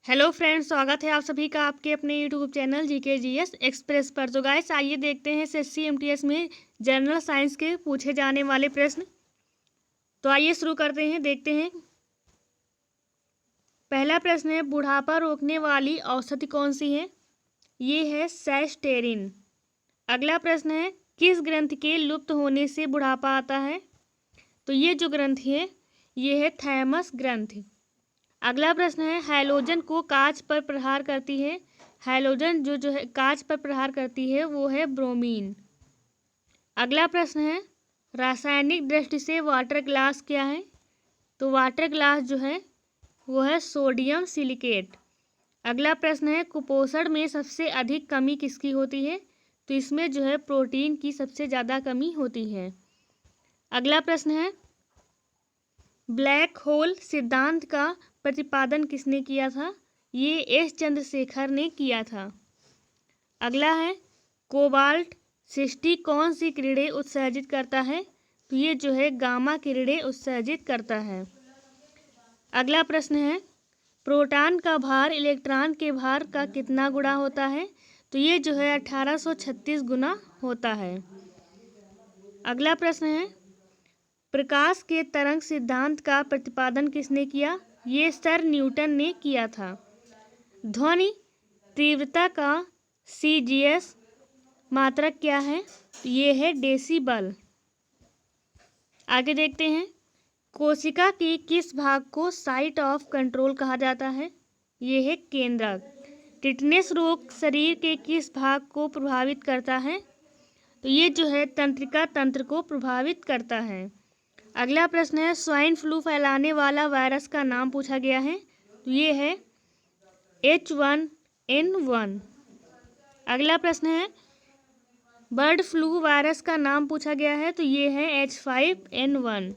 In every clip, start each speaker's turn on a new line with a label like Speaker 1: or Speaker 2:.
Speaker 1: Hello friends, स्वागत है आप सभी का आपके अपने YouTube channel GK GS express पर। तो गाइस आइए देखते हैं एसएससी एमटीएस में जनरल साइंस के पूछे जाने वाले प्रश्न। तो आइए शुरू करते हैं, देखते हैं। पहला प्रश्न है, बुढ़ापा रोकने वाली औषधि कौन सी है? ये है सेस्टेरिन। अगला प्रश्न है, किस ग्रंथि के लुप्त होने से बुढ़ापा आता है? तो ये जो ग्रंथि है ये है थैमस ग्रंथि। अगला प्रश्न है, हैलोजन को कांच पर प्रहार करती है। हैलोजन जो है कांच पर प्रहार करती है वो है ब्रोमीन। अगला प्रश्न है, रासायनिक दृष्टि से वाटर ग्लास क्या है? तो वाटर ग्लास जो है वो है सोडियम सिलिकेट। अगला प्रश्न है, कुपोषण में सबसे अधिक कमी किसकी होती है? तो इसमें जो है प्रोटीन की सबसे ज़्यादा कमी होती है। अगला प्रश्न है, ब्लैक होल सिद्धांत का प्रतिपादन किसने किया था? ये एस चंद्रशेखर ने किया था। अगला है, कोबाल्ट 60 कौन सी किरणें उत्सर्जित करता है? तो ये जो है गामा किरणें उत्सर्जित करता है। अगला प्रश्न है, प्रोटॉन का भार इलेक्ट्रॉन के भार का कितना गुना होता है? तो ये जो है 1836 गुना होता है। अगला प्रश्न है, प्रकाश के तरंग सिद्धांत का प्रतिपादन किसने किया? ये सर न्यूटन ने किया था। ध्वनि तीव्रता का सीजीएस मात्रक क्या है? ये है डेसिबल। आगे देखते हैं, कोशिका के किस भाग को साइट ऑफ कंट्रोल कहा जाता है? ये है केंद्रक। टिटनेस रोग शरीर के किस भाग को प्रभावित करता है? तो ये जो है तंत्रिका तंत्र को प्रभावित करता है। अगला प्रश्न है, स्वाइन फ्लू फैलाने वाला वायरस का नाम पूछा गया है। तो ये है H1N1। अगला प्रश्न है, बर्ड फ्लू वायरस का नाम पूछा गया है। तो ये है H5N1।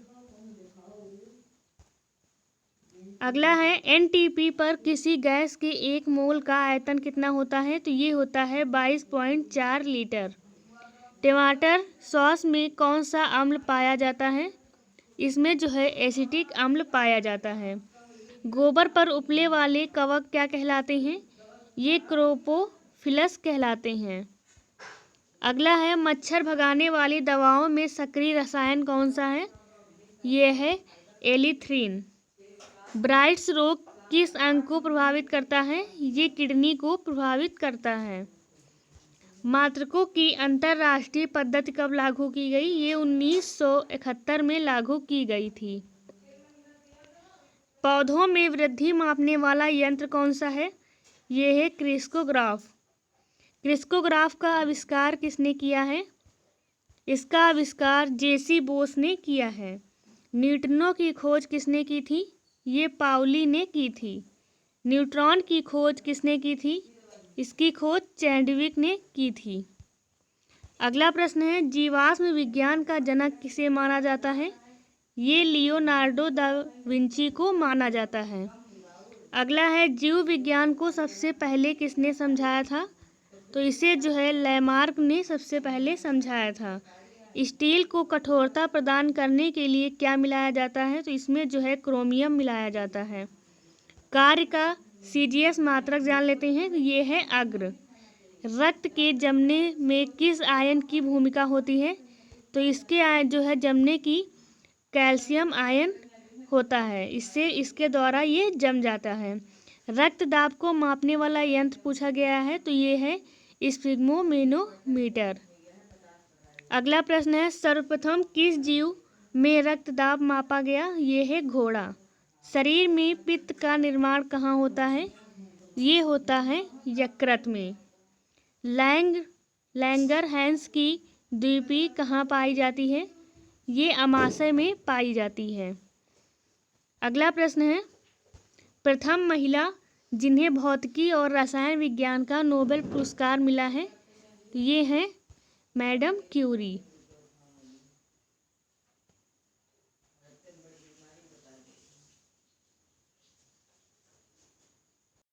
Speaker 1: अगला है, एनटीपी पर किसी गैस के 1 मोल का आयतन कितना होता है? तो ये होता है 22.4 लीटर। टमाटर सॉस में कौन सा अम्ल पाया जाता है? इसमें जो है एसिटिक अम्ल पाया जाता है। गोबर पर उपले वाले कवक क्या कहलाते हैं? ये क्रोपोफिलस कहलाते हैं। अगला है, मच्छर भगाने वाली दवाओं में सक्रिय रसायन कौन सा है? ये है एलिथ्रीन। ब्राइट्स रोग किस अंग को प्रभावित करता है? ये किडनी को प्रभावित करता है। मात्रकों की अंतर्राष्ट्रीय पद्धति कब लागू की गई? ये 1971 में लागू की गई थी। पौधों में वृद्धि मापने वाला यंत्र कौन सा है? ये है क्रिस्कोग्राफ। क्रिस्कोग्राफ का आविष्कार किसने किया है? इसका आविष्कार जेसी बोस ने किया है। न्यूट्रिनो की खोज किसने की थी? ये पाउली ने की थी। न्यूट्रॉन की खोज किसने की थी? इसकी खोज चैडविक ने की थी। अगला प्रश्न है, जीवाश्म विज्ञान का जनक किसे माना जाता है? ये लियोनार्डो दा विंची को माना जाता है। अगला है, जीव विज्ञान को सबसे पहले किसने समझाया था? तो इसे जो है लैमार्क ने सबसे पहले समझाया था। स्टील को कठोरता प्रदान करने के लिए क्या मिलाया जाता है? तो इसमें जो है क्रोमियम मिलाया जाता है। कार्य का सीजीएस मात्रक जान लेते हैं। ये है अग्र। रक्त के जमने में किस आयन की भूमिका होती है? तो इसके आयन जो है जमने की कैल्शियम आयन होता है, इससे इसके द्वारा ये जम जाता है। रक्त दाब को मापने वाला यंत्र पूछा गया है। तो ये है स्फिग्मोमेनोमीटर। अगला प्रश्न है, सर्वप्रथम किस जीव में रक्त दाब मापा गया? ये है घोड़ा। शरीर में पित्त का निर्माण कहाँ होता है? ये होता है यकृत में। लैंगरहैंस की द्वीपी कहाँ पाई जाती है? ये अमाशय में पाई जाती है। अगला प्रश्न है, प्रथम महिला जिन्हें भौतिकी और रसायन विज्ञान का नोबेल पुरस्कार मिला है। ये है मैडम क्यूरी।